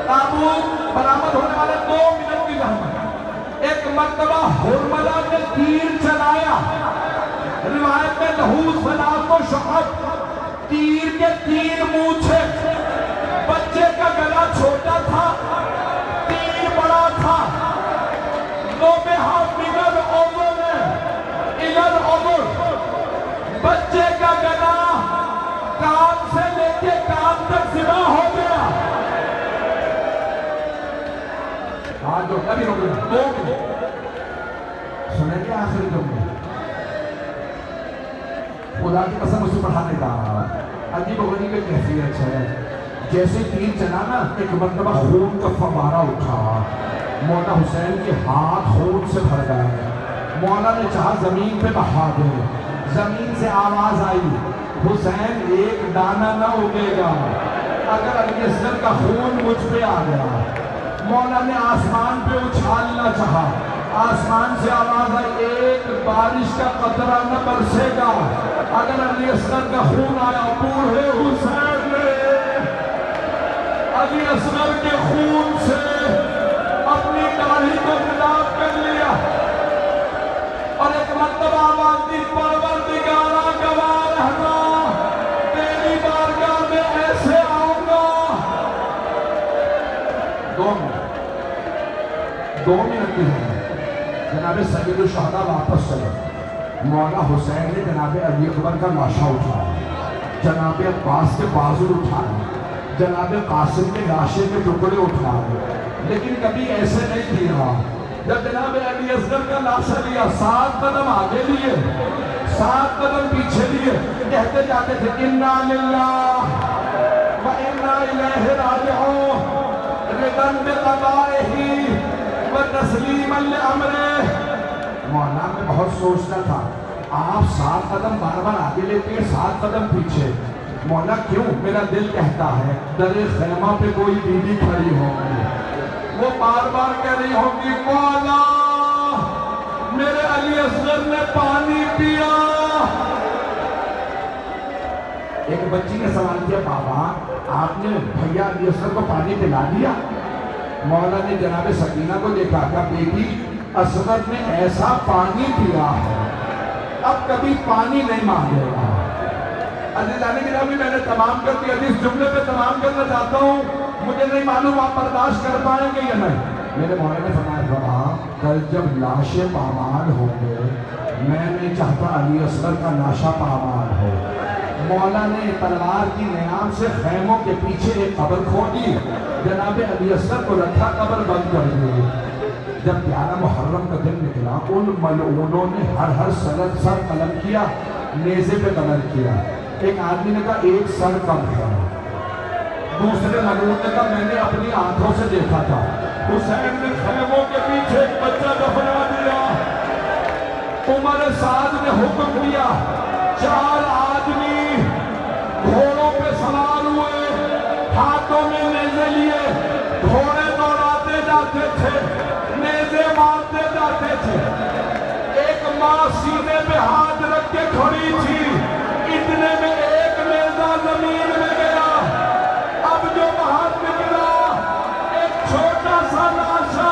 تابوت برآمد ہونے والے 2 منٹ کی زحمت۔ ایک مرتبہ حرملا نے تیر چلایا، روایت میں لہو ثلاث و شعب، تیر کے 3 مونچھے، بچے کا گلا چھوٹا تھا، تیر بڑا تھا۔ نوبہا مگر اوزر نے اگر اوزر، بچے کا گلا کان سے لے کے کان تک ذبح ہو گیا۔ آج جو کبھی ہو گیا 2 منٹ سنیں گے آخری جملے۔ خدا کی قسم اسے پڑھانے کا عجیب و غریب کیفیت ہے۔ جیسے تیر چلا نا، ایک مرتبہ خون کا فوارہ اٹھا، مولا حسین کے ہاتھ خون سے بھر گئے۔ مولا نے چاہا زمین پہ بہا دے، زمین سے آواز آئی، حسین ایک دانہ نہ اگے گا اگر علی اصغر کا خون مجھ پہ آ گیا۔ مولا نے آسمان پہ اچھالنا چاہا، آسمان سے آواز آئی، ایک بارش کا قطرہ نہ برسے گا اگر علی اصغر کا خون آیا۔ بوڑھے حسین نے علی اصغر کے خون سے اپنی داڑھی کو گلاب کر لیا اور ایک مرتبہ آواز دی، پروردگارا گواہ رہنا، تیری بارگاہ میں ایسے آؤں گا۔ 2 منٹ کی ہے۔ جناب سید الشہداء واپس چلے، مولا حسین نے جناب علی اکبر کا لاشا اٹھایا، جناب عباس کے بازو اٹھائے، جناب قاسم کے لاشے کے ٹکڑے اٹھائے، لیکن کبھی ایسے نہیں کیا۔ جب جناب علی اصغر کا لاشا لیا، 7 قدم آگے لیے، 7 قدم پیچھے لیے، کہتے جاتے تھے، انا للہ و انا الیہ راجعون، رضا بقضائہ و تسلیما لامرہ۔ مولا میں بہت سوچتا تھا، آپ 7 قدم بار بار آگے لیتے ہیں، 7 قدم پیچھے، مولا کیوں؟ میرا دل کہتا ہے در خیمہ پہ کوئی بیوی کھڑی ہوگی، وہ بار بار کہہ رہی ہوگی، مولا میرے علی اصغر نے پانی پیا۔ ایک بچی نے سوال کیا، بابا آپ نے بھیا علی اصغر کو پانی پلا دیا؟ مولا نے جناب سکینہ کو دیکھا، کہا بیٹی اصغر نے ایسا پانی پیا ہے اب کبھی پانی نہیں مانگے گا۔ عزیزان گرامی، میں نے تمام کر دیا، جس جملے پہ تمام کرنا چاہتا ہوں مجھے نہیں معلوم آپ برداشت کر پائیں گے یا نہیں۔ میرے مولا نے فرمایا، بابا کل جب لاشیں پامال ہوں گے، میں نہیں چاہتا علی اصغر کا لاشا پامال ہو۔ مولا نے تلوار کی نیام سے خیموں کے پیچھے ایک قبر کھودی، جناب علی اصغر کو رکھا، قبر بند کر دی۔ جب 11 محرم کا دن نکلا، ان ملعونوں نے ہر سر قلم کیا، نیزے پہ قلم کیا۔ ایک آدمی نے کہا ایک سر کم ہے، دوسرے ملعون نے کہا میں نے اپنی آنکھوں سے دیکھا تھا۔ حسین نے خیموں کے پیچھے ایک بچہ دفنا دیا۔ عمر سعد نے حکم دیا، 4 آدمی گھوڑوں پہ سوار ہوئے، ہاتھوں میں نیزے لیے، گھوڑے دوڑاتے جاتے تھے، نیزے مارتے جاتے تھے۔ ایک ماں سینے پہ ہاتھ رکھ کے کھڑی تھی، اتنے میں ایک نیزہ زمین میں گیا۔ اب جو باہر نکلا ایک چھوٹا سا لاشا،